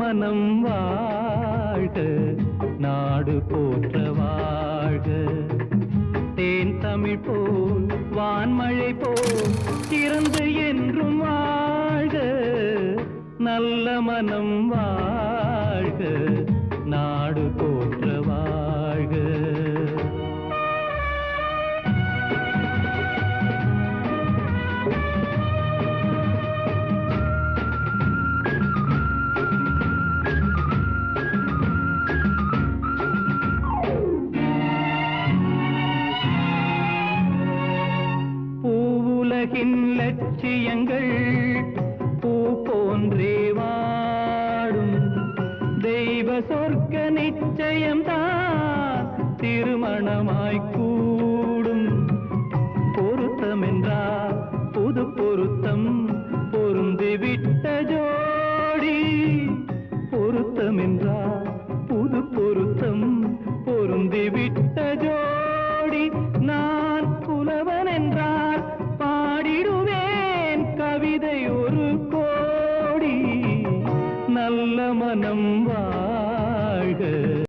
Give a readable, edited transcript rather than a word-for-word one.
மனம் வாழ்க, நாடு போற்ற வாழ்க. தேன் தமிழ் போல் வான்மழை போல் திறந்து என்றும் வாழ்க, நல்ல மனம் வாழ்க, நாடு போற்ற வாழ்க. பூவுலகின் லட்சியங்கள் பூ போன்றே வாடும், தெய்வ சொர்க்க நிச்சயம்